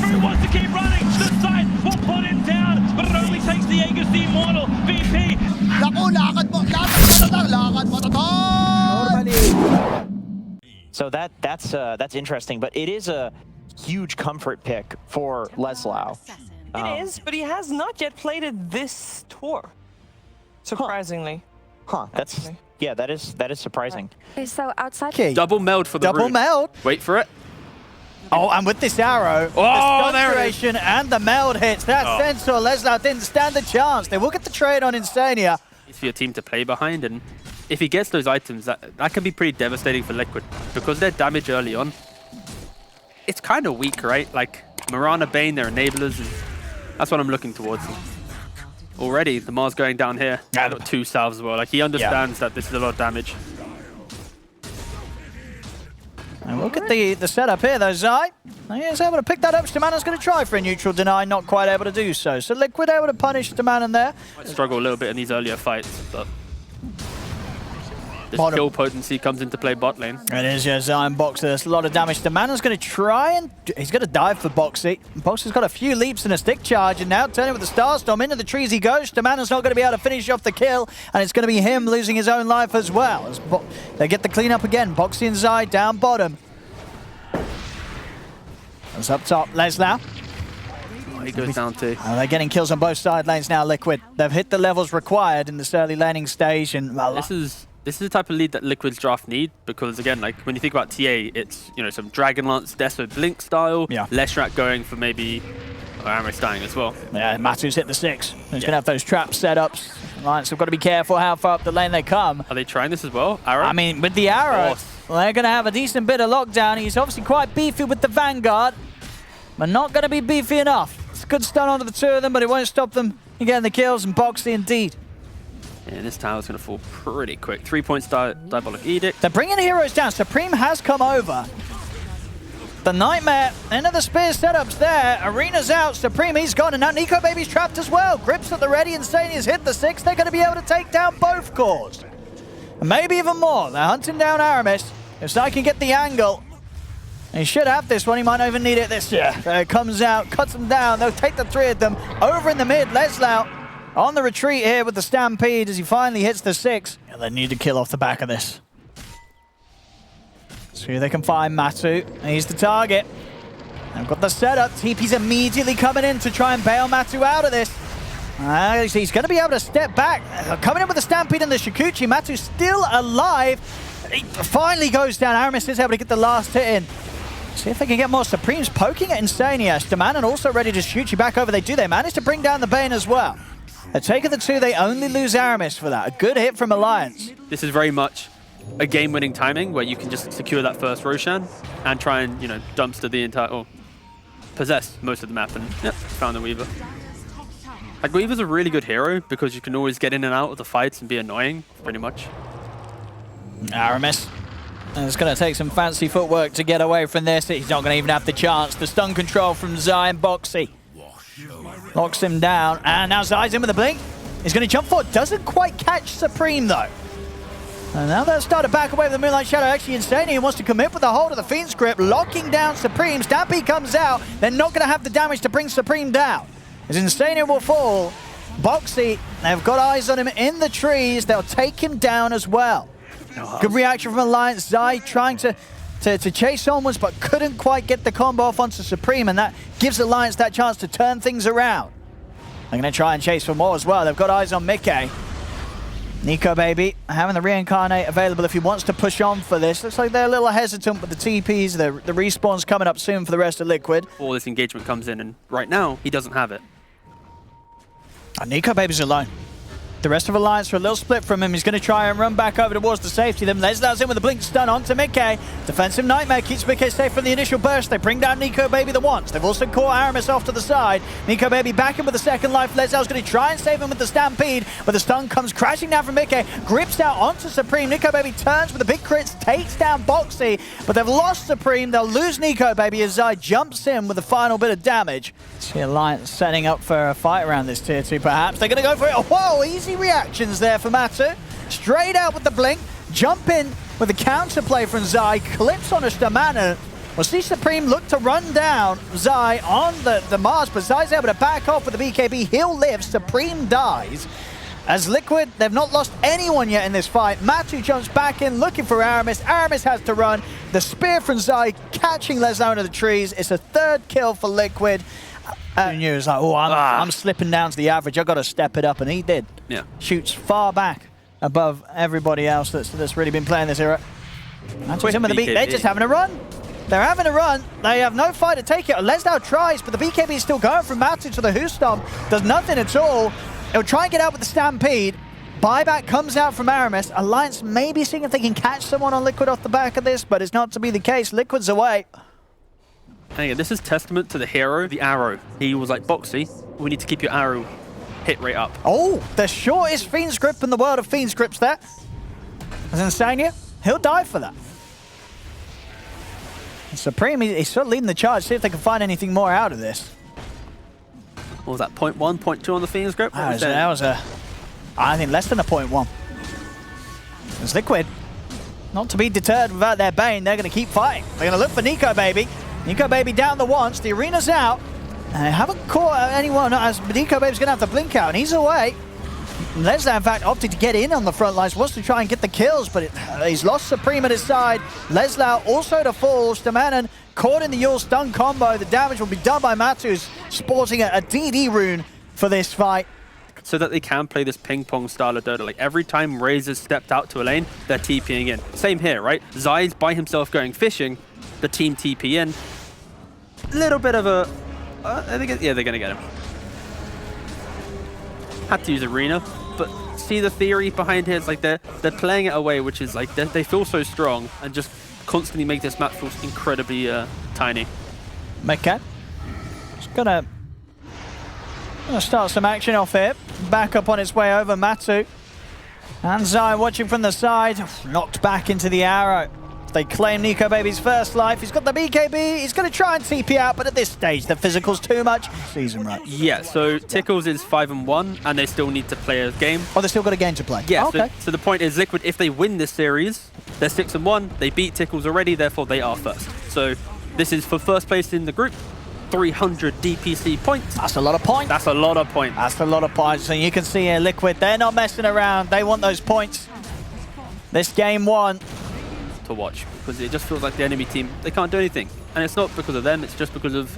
Crew wants to keep running. The side will put him down, but it only takes the Aegis the Immortal. VP. Naku, lakad mo to So that's interesting, but it is a huge comfort pick for Leslau. It is, but he has not yet played it this tour. Surprisingly. Huh? That's that is surprising. Okay, so outside. Okay. Double meld for the Double root. meld. Wait for it. Oh, and with this arrow, Oh, the there it is. duration and the meld hits. That Sensor Leslau didn't stand a chance. They will get the trade on Insania. It's for your team to play behind, and if he gets those items, that can be pretty devastating for Liquid because their damage early on, it's kind of weak, right? Like Mirana, Bane, their enablers, and that's what I'm looking towards. Already, the Mars going down here. Yeah, Got 2 salves as well. Like he understands that this is a lot of damage. And look at the setup here, though, Zai. He's able to pick that up. Stamana's going to try for a neutral deny, not quite able to do so. So Liquid able to punish Stamana there. Might struggle a little bit in these earlier fights, but this Bottom. kill potency comes into play bot lane. It is, yeah, Zai and Boxer. There's a lot of damage. Stamana's going to try and... He's going to dive for Boxy. Boxy's got a few leaps and a stick charge, and now turning with the Starstorm into the trees he goes. Stamana's not going to be able to finish off the kill, and it's going to be him losing his own life as well. As they get the cleanup again. Boxy and Zai down bottom. It's up top, Leslau. Oh, he goes down too. Oh, they're getting kills on both side lanes now, Liquid. They've hit the levels required in this early laning stage, and well, This is the type of lead that Liquid's draft need because again, like when you think about TA, it's some Dragonlance, Deso, Blink style. Yeah. Leshrac going for maybe Aramis dying as well. yeah, Matu's hit the 6. He's going to have those trap setups. Alliance have got to be careful how far up the lane they come. Are they trying this as well? Arrow? I mean, with the arrow, well, they're going to have a decent bit of lockdown. He's obviously quite beefy with the Vanguard, but not going to be beefy enough. It's a good stun onto the 2 of them, but it won't stop them getting the kills, and Boxy indeed. Yeah, this tower's going to fall pretty quick. 3 points Diabolic Edict. They're bringing heroes down. Supreme has come over. The Nightmare, end of the spear setups there. Arena's out, Supreme, he's gone, and now Nico Baby's trapped as well. Grips at the ready, Insania's hit the 6. They're going to be able to take down both cores. And maybe even more. They're hunting down Aramis. If Sai can get the angle, he should have this one. He might not even need it this year. Comes out, cuts them down. They'll take the 3 of them. Over in the mid, Leslau on the retreat here with the Stampede as he finally hits the 6. Yeah, they need to kill off the back of this. See if they can find Matu. He's the target. They've got the setup. TP's immediately coming in to try and bail Matu out of this. He's going to be able to step back. Coming in with the Stampede and the Shikuchi. Matu's still alive. He finally goes down. Aramis is able to get the last hit in. See if they can get more. Supreme's poking at Insania. Stamanen also ready to shoot you back over. They do. They manage to bring down the Bane as well. They're taking the 2. They only lose Aramis for that. A good hit from Alliance. This is very much a game-winning timing where you can just secure that first Roshan and try and, dumpster the entire... or possess most of the map. And, yep, found the Weaver. Like, Weaver's a really good hero because you can always get in and out of the fights and be annoying, pretty much. Aramis. And it's going to take some fancy footwork to get away from this. He's not going to even have the chance. The stun control from Zai and Boxy locks him down. And now Zai's in with a blink. He's going to jump forward. Doesn't quite catch Supreme, though. And now they'll start to back away with the Moonlight Shadow. Actually, Insania wants to commit with the hold of the Fiend script, locking down Supreme. Stampede comes out. They're not going to have the damage to bring Supreme down. As Insania will fall. Boxy, they've got eyes on him in the trees. They'll take him down as well. Good reaction from Alliance. Zai trying to chase onwards, but couldn't quite get the combo off onto Supreme, and that gives Alliance that chance to turn things around. They're going to try and chase for more as well. They've got eyes on Mickey. Nico Baby having the Reincarnate available if he wants to push on for this. Looks like they're a little hesitant with the TPs. The respawn's coming up soon for the rest of Liquid. All this engagement comes in, and right now, he doesn't have it. And Nico Baby's alone. The rest of Alliance are a little split from him. He's going to try and run back over towards the safety of them. Leslau's in with a blink stun onto Mickey. Defensive Nightmare keeps Mickey safe from the initial burst. They bring down Nico Baby the once. They've also caught Aramis off to the side. Nico Baby back in with the second life. Leslau's going to try and save him with the Stampede, but the stun comes crashing down from Mickey. Grips out onto Supreme. Nico Baby turns with the big crits, takes down Boxy, but they've lost Supreme. They'll lose Nico Baby as Zai jumps in with the final bit of damage. See Alliance setting up for a fight around this tier 2 perhaps. They're going to go for it. Whoa, easy reactions there for Matu. Straight out with the blink. Jump in with the counterplay from Zai. Clips on a Stamana. We'll see Supreme look to run down Zai on the Mars, but Zai's able to back off with the BKB. He'll live. Supreme dies. As Liquid, they've not lost anyone yet in this fight. Matu jumps back in, looking for Aramis. Aramis has to run. The spear from Zai catching Leslie into the trees. It's a 3rd kill for Liquid. And you was like, oh, I'm slipping down to the average. I've got to step it up, and he did. Yeah. Shoots far back above everybody else that's really been playing this era. Matu's in with the beat. They're just having a run. They're having a run. They have no fight to take it. Leslie tries, but the BKB is still going from Matu to the Who Stomp. Does nothing at all. He'll try and get out with the Stampede. Buyback comes out from Aramis. Alliance maybe seeing if they can catch someone on Liquid off the back of this, but it's not to be the case. Liquid's away. And again, this is testament to the hero, the arrow. He was like, Boxy, we need to keep your arrow hit rate up. Oh, the shortest Fiend's Grip in the world of Fiend's Grips there. As Insania, he'll die for that. Supreme, he's sort of leading the charge. See if they can find anything more out of this. What was that, 0.1, 0.2 on the Fiend's Grip? That was I think less than a 0.1. It's Liquid. Not to be deterred without their Bane, they're going to keep fighting. They're going to look for Nico Baby. Nico Baby down the once, the arena's out. And they haven't caught anyone as Nico Baby's going to have to blink out, and he's away. Leslie, in fact, opted to get in on the front lines, wants to try and get the kills, but he's lost Supreme at his side. Leslie also to fall. Stamanen caught in the Yule stun combo. The damage will be done by Matu, who's sporting a DD rune for this fight. So that they can play this ping-pong style of Dota. Like, every time Razor's stepped out to a lane, they're TPing in. Same here, right? Zai's by himself going fishing, the team TP in. Little bit of a... yeah, they're going to get him. Had to use Arena, but see the theory behind here? It's like they're playing it away, which is like they feel so strong and just constantly make this map feel incredibly tiny. Mekat. Just gonna start some action off here. Back up on its way over, Matu. And Zai watching from the side. Knocked back into the arrow. They claim Nico Baby's first life. He's got the BKB. He's going to try and TP out, but at this stage, the physical's too much. Season right. Yeah, so Tickles is 5-1, and they still need to play a game. Oh, they still got a game to play? Yeah, oh, okay. So the point is, Liquid, if they win this series, they're 6-1. They beat Tickles already, therefore they are first. So this is for first place in the group. 300 DPC points. That's a lot of points. That's a lot of points. That's a lot of points. So you can see here, Liquid, they're not messing around. They want those points. This game won. To watch, because it just feels like the enemy team, they can't do anything. And it's not because of them, it's just because of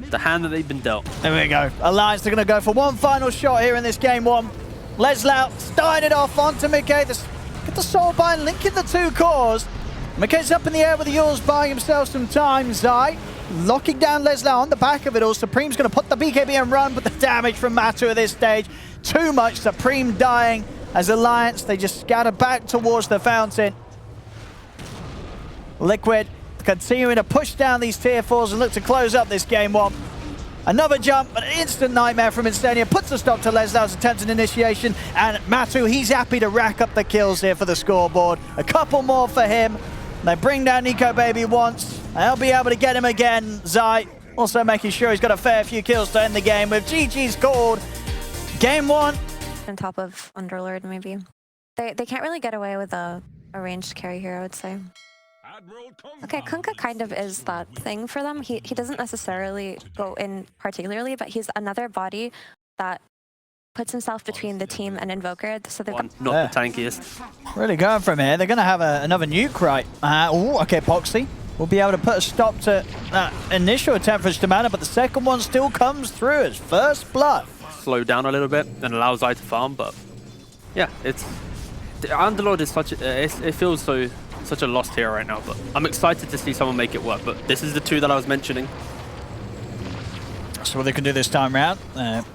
the hand that they've been dealt. There we go. Alliance are going to go for one final shot here in this game one. Leslie starting it off onto Mickey. Get the Soulbind linking the two cores. Mickey's up in the air with the Yules, buying himself some time. Zai locking down Leslie on the back of it all. Supreme's going to put the BKB and run, but the damage from Matu at this stage, too much. Supreme dying as Alliance, they just scatter back towards the fountain. Liquid continuing to push down these tier 4s and look to close up this game one. Another jump, an instant nightmare from Insania, puts a stop to Leslie's attempted initiation, and Matu, he's happy to rack up the kills here for the scoreboard. A couple more for him. They bring down Nico Baby once. They'll be able to get him again. Zai also making sure he's got a fair few kills to end the game with GG's called. Game one. On top of Underlord, maybe. They can't really get away with a ranged carry here, I would say. Okay, Kunkka kind of is that thing for them. He doesn't necessarily go in particularly, but he's another body that puts himself between the team and Invoker. So they've got not the tankiest. Really going from here. They're going to have another nuke, right? Oh, okay, Poxy will be able to put a stop to that initial attempt for Stamana, but the second one still comes through as first blood. Slow down a little bit and allows Zai to farm, but yeah, it's... Underlord is such a... it feels such a lost hero right now, but I'm excited to see someone make it work. But this is the two that I was mentioning. So what they can do this time round,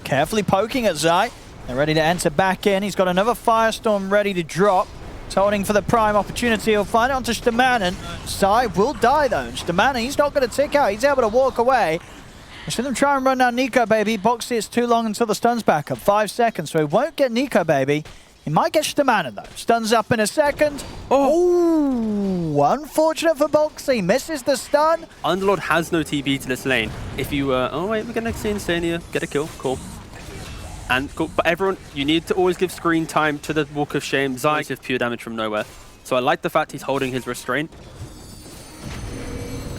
carefully poking at Zai. They're ready to enter back in. He's got another Firestorm ready to drop. He's holding for the prime opportunity. He'll find it onto Stamanen. Zai will die though. Stamanen, he's not going to tick out. He's able to walk away. I see them try and run down Nico Baby. Boxy, it's too long until the stun's back up. 5 seconds, so he won't get Nico Baby. He might get Stamanen though. Stuns up in a second. Oh, unfortunate for Boxy. Misses the stun. Underlord has no TP to this lane. If you oh wait, we're gonna see Insania get a kill. Cool. And cool. But everyone, you need to always give screen time to the Walk of Shame. Zai gives pure damage from nowhere. So I like the fact he's holding his restraint.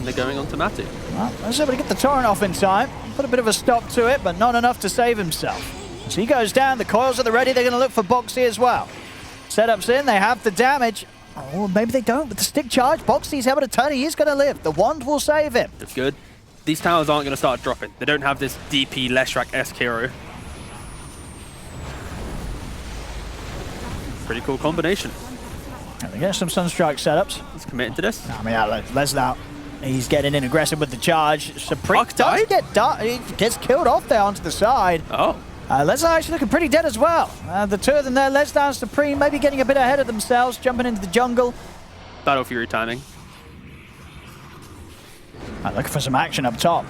and they're going on to Matu. Well, I was able to get the torrent off in time. Put a bit of a stop to it, but not enough to save himself. So he goes down, the coils are ready, they're going to look for Boxy as well. Setups in, they have the damage. Oh, maybe they don't, but the stick charge, Boxy's able to turn, he is going to live. The wand will save him. That's good. These towers aren't going to start dropping. They don't have this DP Leshrac-esque hero. Pretty cool combination. And they get some Sunstrike setups. He's committing to this. I mean, Leslau, he's getting in aggressive with the charge. Supreme Puck died? he gets killed off there onto the side. Oh. Leslau actually looking pretty dead as well. The two of them there, Leslau and Supreme, maybe getting a bit ahead of themselves, jumping into the jungle. Battle Fury timing. Looking for some action up top.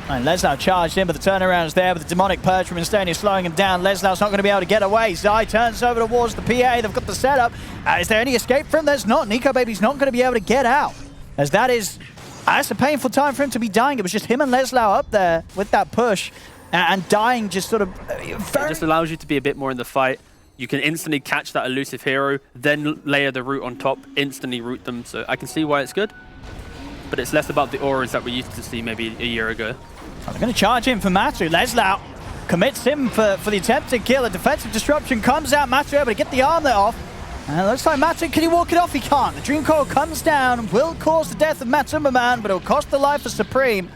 And Leslau charged in, but the turnaround's there, but the Demonic Purge from Instania slowing him down. Leslau's not going to be able to get away. Zai turns over towards the PA. They've got the setup. Is there any escape for him? There's not. Nico Baby's not going to be able to get out. As that's a painful time for him to be dying. It was just him and Leslau up there with that push. And dying just sort of... It just allows you to be a bit more in the fight. You can instantly catch that elusive hero, then layer the root on top, instantly root them. So I can see why it's good. But it's less about the auras that we used to see maybe a year ago. Oh, they're going to charge in for Matu. Leslau commits him for the attempted kill. A defensive disruption comes out. Matu able to get the armlet off. And it looks like Matu, can he walk it off? He can't. The Dream Coil comes down, will cause the death of Matumba Man, but it'll cost the life of Supreme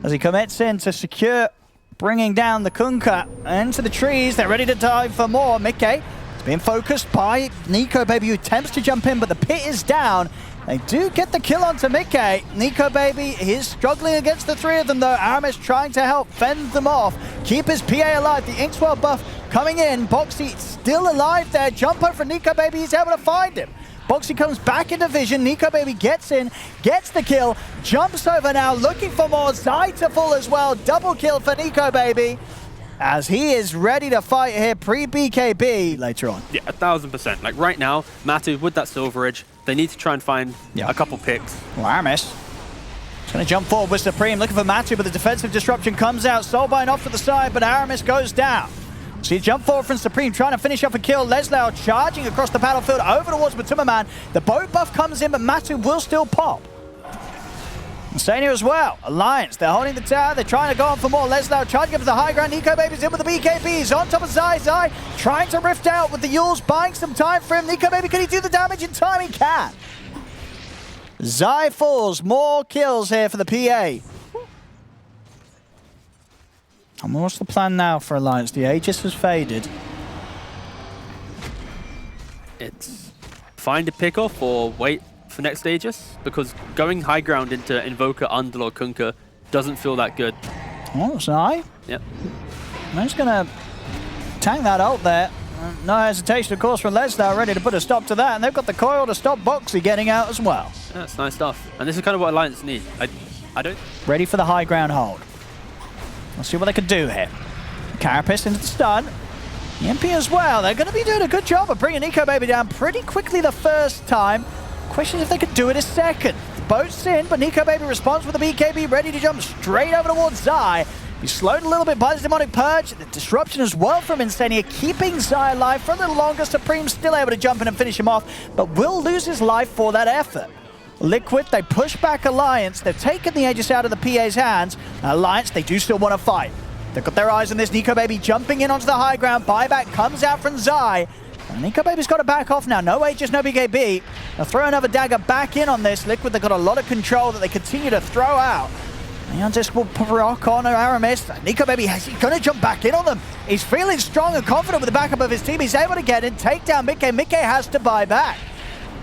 as he commits in to secure, bringing down the Kunkka into the trees. They're ready to dive for more. Mickey is being focused by Nico Baby, who attempts to jump in, but the pit is down. They do get the kill onto Mickey. Nico Baby is struggling against the three of them though. Aramis trying to help fend them off. Keep his PA alive. The Inkswell buff coming in. Boxy still alive there. Jumper for Nico Baby. He's able to find him. Boxy comes back into vision. Nico Baby gets in, gets the kill, jumps over now, looking for more. Zai to fall as well. Double kill for Nico Baby as he is ready to fight here pre-BKB later on. Yeah, 1000%. Like right now, Matu with that Silver Edge, they need to try and find a couple picks. Well, Aramis is going to jump forward with Supreme, looking for Matu, but the defensive disruption comes out. Soulbind off to the side, but Aramis goes down. So you jump forward from Supreme, trying to finish off a kill. Leslau charging across the battlefield over towards Matumba Man. The boat buff comes in, but Matu will still pop. Instania as well. Alliance, they're holding the tower. They're trying to go on for more. Leslau charging up to the high ground. Nico Baby's in with the BKBs. On top of Zai. Zai trying to rift out with the Yules, buying some time for him. Nico Baby, can he do the damage in time? He can. Zai falls. More kills here for the PA. And what's the plan now for Alliance? The Aegis has faded. It's find a pickoff or wait for next Aegis, because going high ground into Invoker, Underlord, Kunkka doesn't feel that good. Oh, Zai. Yep. I'm just going to tank that ult there. No hesitation, of course, from Leslau, ready to put a stop to that. And they've got the coil to stop Boxy getting out as well. Yeah, that's nice stuff. And this is kind of what Alliance need. I don't... Ready for the high ground hold. Let's see what they can do here. Carapace into the stun. EMP as well. They're going to be doing a good job of bringing Nico Baby down pretty quickly the first time. Question is if they could do it a second. The boat's in, but Nico Baby responds with a BKB, ready to jump straight over towards Zai. He's slowed a little bit by the Demonic Purge. The disruption as well from Instania, keeping Zai alive for a little longer. Supreme still able to jump in and finish him off, but will lose his life for that effort. Liquid, they push back Alliance. They've taken the Aegis out of the PA's hands. Alliance, they do still want to fight. They've got their eyes on this. Nico Baby jumping in onto the high ground. Buyback comes out from Zai. And Nico Baby's got to back off now. No Aegis, no BKB. They'll throw another dagger back in on this. Liquid, they've got a lot of control that they continue to throw out. Neondisk will rock on Aramis. Nico Baby, he's going to jump back in on them. He's feeling strong and confident with the backup of his team. He's able to get in, take down Mickey. Mickey has to buy back.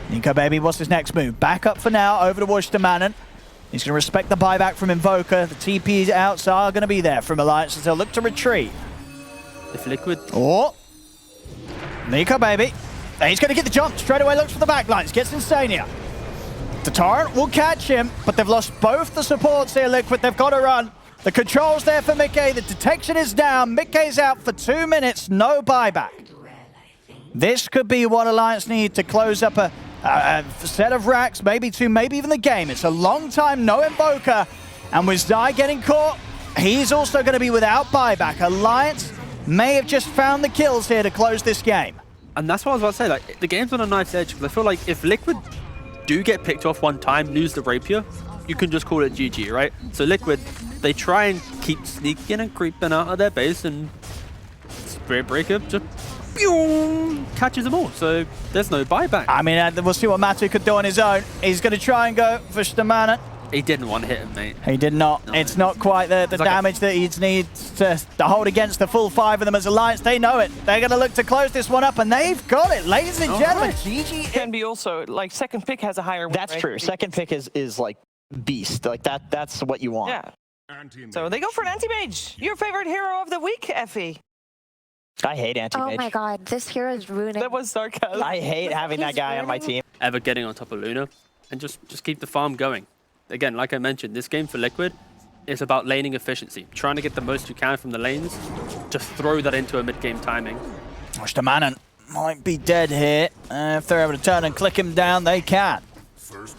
Nico Baby, what's his next move? Back up for now, over towards Manon. He's going to respect the buyback from Invoker. The TPs outs are going to be there from Alliance as they'll look to retreat. If Liquid... Oh! Nico Baby. He's going to get the jump. Straight away looks for the backlines. Gets Instania. The Torrent will catch him, but they've lost both the supports here, Liquid. They've got to run. The control's there for Mickey. The detection is down. Mickey's out for 2 minutes. No buyback. This could be what Alliance need to close up a set of racks, maybe two, maybe even the game. It's a long time, no Invoker. And with Zai getting caught, he's also going to be without buyback. Alliance may have just found the kills here to close this game. And that's what I was about to say. Like, the game's on a knife's edge, because I feel like if Liquid do get picked off one time, lose the Rapier, you can just call it GG, right? So Liquid, they try and keep sneaking and creeping out of their base, and Spirit Breaker just catches them all. So there's no buyback. I mean, we'll see what Matu could do on his own. He's going to try and go for Stamana. He didn't want to hit him, mate. He did not. No. It's not quite the like damage that he needs to hold against the full 5 of them as Alliance. They know it. They're going to look to close this one up, and they've got it. Ladies and gentlemen, GG can be also, like, second pick has a higher win That's rate. true. Second pick is like beast. Like that's what you want. Yeah. So they go for an anti-mage. Your favorite hero of the week, Effie. I hate anti-mage. Oh my god, this hero is ruining. That was sarcasm. I hate having that guy on my team. Ever getting on top of Luna and just keep the farm going. Again, like I mentioned, this game for Liquid is about laning efficiency. Trying to get the most you can from the lanes, just throw that into a mid-game timing. Stamana might be dead here. If they're able to turn and click him down, they can. First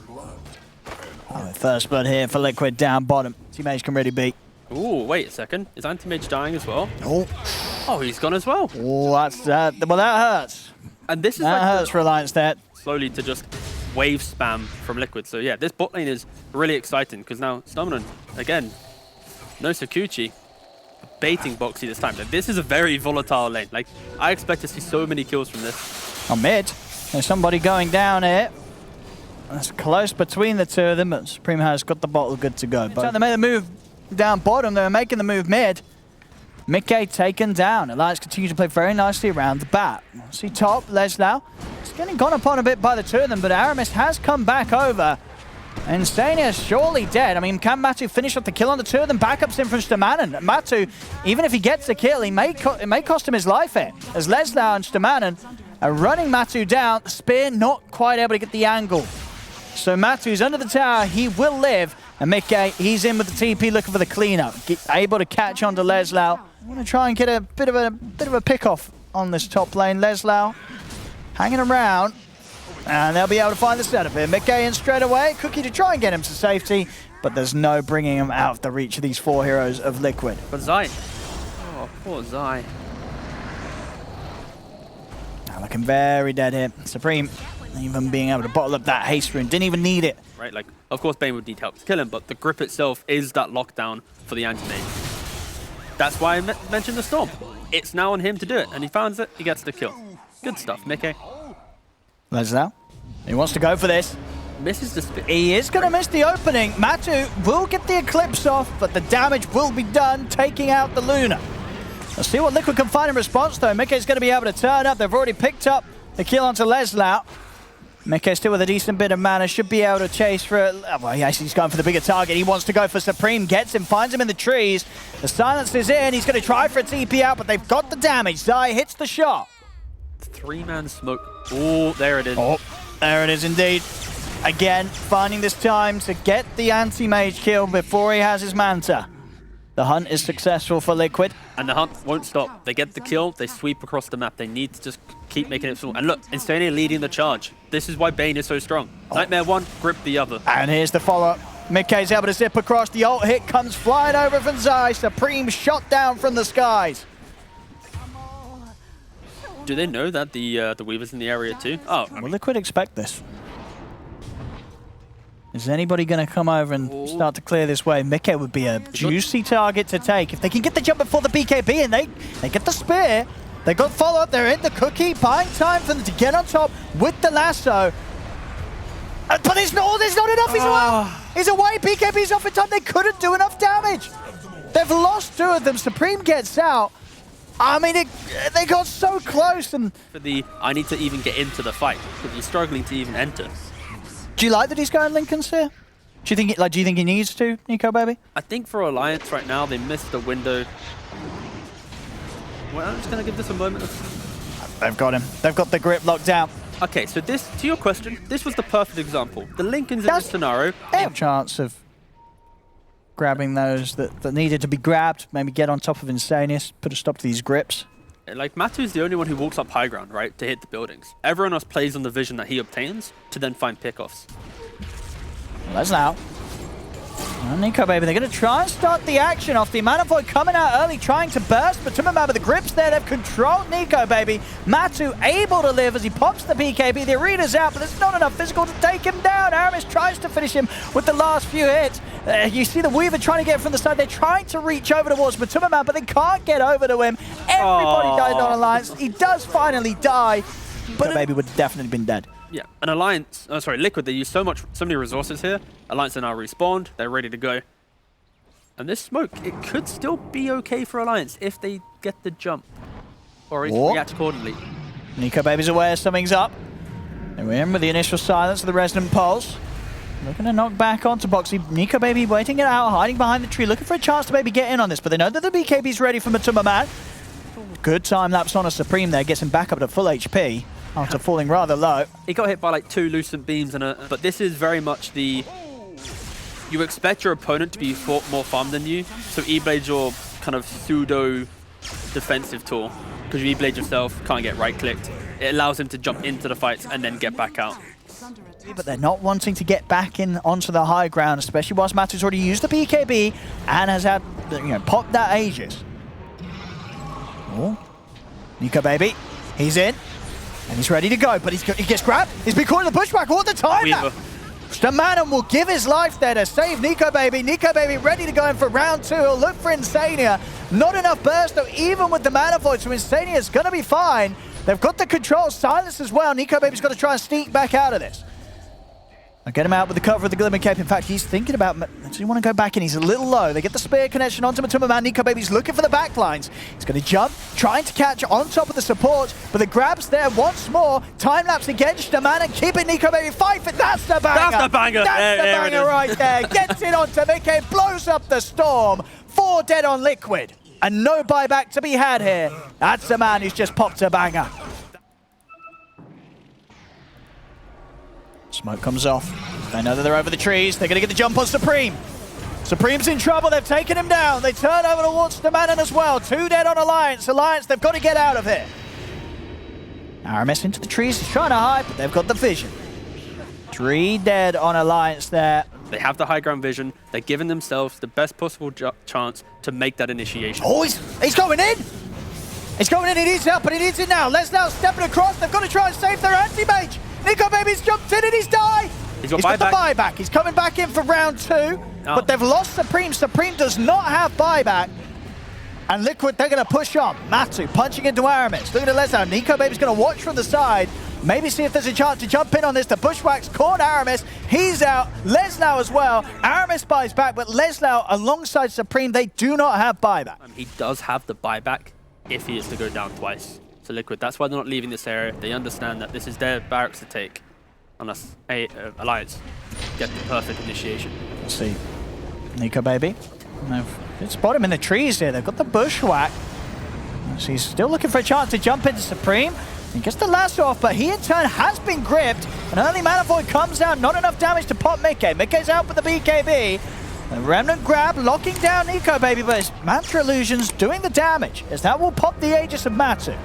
blood here for Liquid down bottom. Teammates can really beat. Ooh, wait a second. Is Anti-Mage dying as well? Oh, he's gone as well. Oh, that's well, that hurts. And this is that like hurts for Alliance there. Slowly to just wave spam from Liquid. So yeah, this bot lane is really exciting because now Stamina, again, no Sakuchi, baiting Boxy this time. Like, this is a very volatile lane. Like, I expect to see so many kills from this. On mid, there's somebody going down here. That's close between the two of them, but Supreme has got the bottle good to go. But they made the move down bottom, they're making the move mid. Mickey taken down. Alliance continues to play very nicely around the back. See top, Leslau. It's getting gone upon a bit by the two of them, but Aramis has come back over. And Stania is surely dead. I mean, can Matu finish up the kill on the two of them? Backups in from Stamanen. Matu, even if he gets the kill, it may cost him his life here. As Leslau and Stamanen are running Matu down. Spear not quite able to get the angle. So Matu's under the tower. He will live. And Mickey, he's in with the TP looking for the cleanup. Able to catch onto Leslau. I want to try and get a bit of a pick off on this top lane. Leslau hanging around, and they'll be able to find the setup here. Mickey in straight away. Cookie to try and get him to safety, but there's no bringing him out of the reach of these 4 heroes of Liquid. But Zai, oh poor Zai. Now looking very dead here. Supreme even being able to bottle up that haste rune, didn't even need it. Right, like of course Bane would need help to kill him, but the grip itself is that lockdown for the anti-mage. That's why I mentioned the Storm. It's now on him to do it, and he finds it, he gets the kill. Good stuff, Mickey. Leslau, he wants to go for this. Misses the spit. He is going to miss the opening. Matu will get the Eclipse off, but the damage will be done, taking out the Luna. Let's see what Liquid can find in response, though. Mickey's going to be able to turn up. They've already picked up the kill onto Leslau. Mickey still with a decent bit of mana, should be able to chase for it. Well, he's going for the bigger target. He wants to go for Supreme, gets him, finds him in the trees. The silence is in. He's going to try for a TP out, but they've got the damage. Zai hits the shot. 3-man smoke. Oh, there it is. Oh, there it is indeed. Again, finding this time to get the anti-mage kill before he has his Manta. The hunt is successful for Liquid. And the hunt won't stop. They get the kill, they sweep across the map. They need to just keep making it small. And look, Insania leading the charge. This is why Bane is so strong. Nightmare one, grip the other. And here's the follow-up. Mickey's able to zip across. The ult hit comes flying over from Zai. Supreme shot down from the skies. Do they know that the Weaver's in the area too? Oh, Will Liquid expect this? Is anybody going to come over and start to clear this way? Mickey would be a juicy target to take. If they can get the jump before the BKB and they get the spear, they got follow-up, they're in the cookie, buying time for them to get on top with the lasso. But there's not enough, he's away! He's away, BKB's off in time, they couldn't do enough damage! They've lost 2 of them, Supreme gets out. I mean, they got so close and... For the, I need to even get into the fight, because you're struggling to even enter. Do you like that he's going Lincoln's here? Do you think he needs to, Nico baby? I think for Alliance right now, they missed the window. Well, I'm just going to give this a moment of... They've got him. They've got the grip locked down. Okay, so this, to your question, this was the perfect example. The Lincolns in this scenario... Chance of grabbing those that needed to be grabbed, maybe get on top of Insanius, put a stop to these grips. Like, Matu's the only one who walks up high ground, right, to hit the buildings. Everyone else plays on the vision that he obtains to then find pickoffs. Leslau Well, Nico, baby, they're going to try and start the action off. The Manifold coming out early, trying to burst, but Tumberman with the grips there, they've controlled Nico, baby. Matu able to live as he pops the BKB. The arena's out, but there's not enough physical to take him down. Aramis tries to finish him with the last few hits. You see the Weaver trying to get from the side. They're trying to reach over towards Tumberman, but they can't get over to him. Everybody died on Alliance. He does finally die, but baby would have definitely been dead. Yeah, an Alliance, oh sorry, Liquid, they use so many resources here. Alliance are now respawned, they're ready to go. And this smoke, it could still be okay for Alliance if they get the jump. Or react accordingly. Nico baby's aware something's up. They're in with the initial silence of the Resonant Pulse. Looking to knock back onto Boxy. Nico baby waiting it out, hiding behind the tree, looking for a chance to maybe get in on this, but they know that the BKB's ready from Tumberman. Good time lapse on a Supreme there, gets him back up to full HP. After falling rather low. He got hit by like 2 Lucent Beams, but this is very much the... You expect your opponent to be more farmed than you, so E-Blade's your kind of pseudo-defensive tool. Because you E-Blade yourself, can't get right-clicked. It allows him to jump into the fights and then get back out. But they're not wanting to get back in onto the high ground, especially whilst Matu's already used the BKB and has had, popped that Aegis. Oh, Nico baby, he's in. And he's ready to go, but he gets grabbed. He's been caught in the pushback all the time now. Stamanen will give his life there to save Nico baby. Nico baby ready to go in for round 2. He'll look for Insania. Not enough burst though, even with the Manifold, so Insania's going to be fine. They've got the control, silence as well. Nico baby's got to try and sneak back out of this. I'll get him out with the cover of the Glimmer Cape. In fact, he's thinking about, does he want to go back in? He's a little low. They get the spear connection onto Tumberman. Nico baby's looking for the backlines. He's going to jump, trying to catch on top of the support, but the grab's there once more. Time lapse against Stamanen, keeping Nico baby fight for. That's the banger. That's the banger. That's the banger right there. Gets it onto Mickey, blows up the storm. 4 dead on Liquid, and no buyback to be had here. That's the man who's just popped a banger. Smoke comes off. They know that they're over the trees. They're going to get the jump on Supreme. Supreme's in trouble. They've taken him down. They turn over towards Stamanen as well. 2 dead on Alliance. Alliance, they've got to get out of here. Aramis into the trees. He's trying to hide, but they've got the vision. 3 dead on Alliance there. They have the high ground vision. They're giving themselves the best possible chance to make that initiation. Oh, he's going in. He's going in. He needs help, but he needs it now. Lesnar stepping across. They've got to try and save their anti-mage. Nico baby's jumped in and he's died. He's got the buyback. He's coming back in for round 2, but they've lost Supreme. Supreme does not have buyback. And Liquid, they're going to push on. Matu punching into Aramis. Look at Lesnar. Nico baby's going to watch from the side. Maybe see if there's a chance to jump in on this. The bushwhacks caught Aramis. He's out. Lesnar as well. Aramis buys back, but Lesnar alongside Supreme, they do not have buyback. He does have the buyback if he is to go down twice. So Liquid, that's why they're not leaving this area. They understand that this is their barracks to take. Unless Alliance get the perfect initiation. Let's see. Nico baby. They spot him in the trees here. They've got the bushwhack. So he's still looking for a chance to jump into Supreme. He gets the lasso off, but he in turn has been gripped. An early Manifold comes down. Not enough damage to pop Mickey. Mickey's out with the BKB. The Remnant grab, locking down Nico baby, but it's Mantra Illusions doing the damage, as that will pop the Aegis of Matu.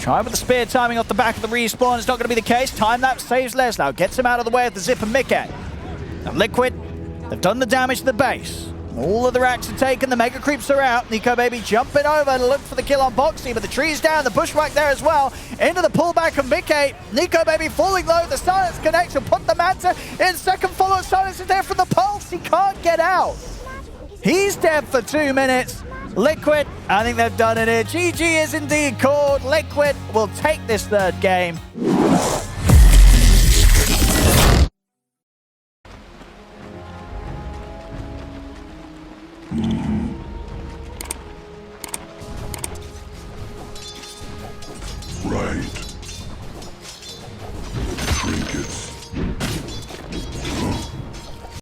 Try with the spear timing off the back of the respawn. It's not going to be the case. Time lapse saves Lesnar. Gets him out of the way of the zip and Mickey. Now Liquid, they've done the damage to the base. All of the racks are taken. The Mega Creeps are out. Nico baby jumping over to look for the kill on Boxy, but the tree's down. The bushwhack there as well. Into the pullback of Mickey. Nico baby falling low. The silence connection. Put the Manta in second follow. Silence is there from the pulse. He can't get out. He's dead for 2 minutes. Liquid, I think they've done it here. GG is indeed called. Liquid will take this 3rd game. Right. Trinkets.